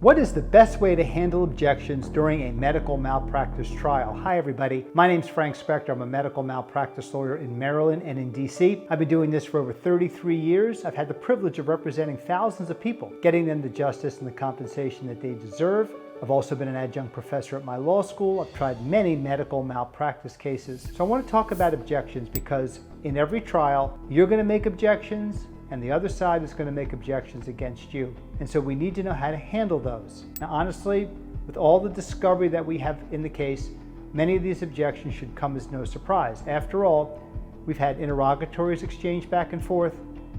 What is the best way to handle objections during a medical malpractice trial? Hi everybody, my name's Frank Spector. I'm a medical malpractice lawyer in Maryland and in D.C. I've been doing this for over 33 years. I've had the privilege of representing thousands of people, getting them the justice and the compensation that they deserve. I've also been an adjunct professor at my law school. I've tried many medical malpractice cases. So I want to talk about objections because in every trial, you're going to make objections and the other side is going to make objections against you. And so we need to know how to handle those. Now, honestly, with all the discovery that we have in the case, many of these objections should come as no surprise. After all, we've had interrogatories exchanged back and forth.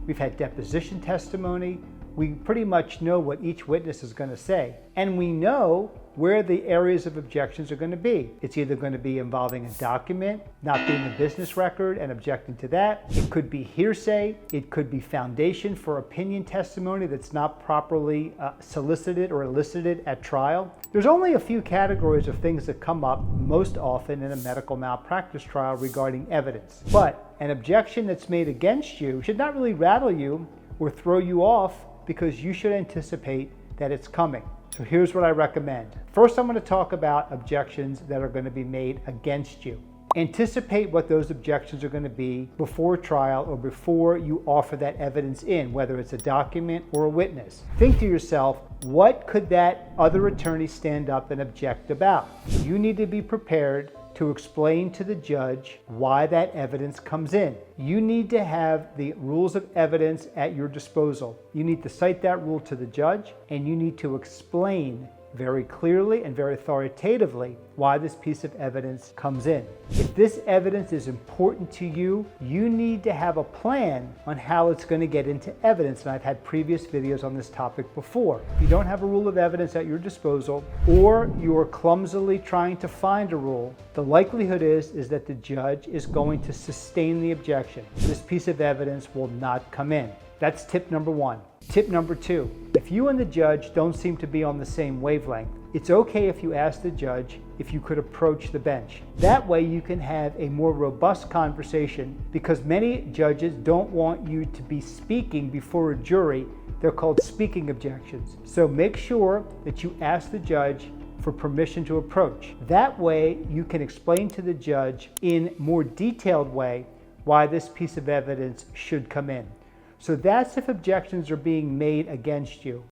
We've had deposition testimony. We pretty much know what each witness is going to say. And we know where the areas of objections are going to be. It's either going to be involving a document not being a business record and objecting to that. It could be hearsay. It could be foundation for opinion testimony that's not properly solicited or elicited at trial. There's only a few categories of things that come up most often in a medical malpractice trial regarding evidence. But an objection that's made against you should not really rattle you or throw you off because you should anticipate that it's coming. So here's what I recommend. First, I'm going to talk about objections that are going to be made against you. Anticipate what those objections are going to be before trial or before you offer that evidence in, whether it's a document or a witness. Think to yourself, what could that other attorney stand up and object about? You need to be prepared to explain to the judge why that evidence comes in. You need to have the rules of evidence at your disposal. You need to cite that rule to the judge, and you need to explain very clearly and very authoritatively why this piece of evidence comes in. If this evidence is important to you, you need to have a plan on how it's going to get into evidence, and I've had previous videos on this topic before. If you don't have a rule of evidence at your disposal, or you're clumsily trying to find a rule, the likelihood is that the judge is going to sustain the objection. This piece of evidence will not come in. That's tip number one. Tip number two, if you and the judge don't seem to be on the same wavelength, it's okay if you ask the judge if you could approach the bench. That way you can have a more robust conversation, because many judges don't want you to be speaking before a jury. They're called speaking objections. So make sure that you ask the judge for permission to approach. That way you can explain to the judge in more detailed way why this piece of evidence should come in. So that's if objections are being made against you.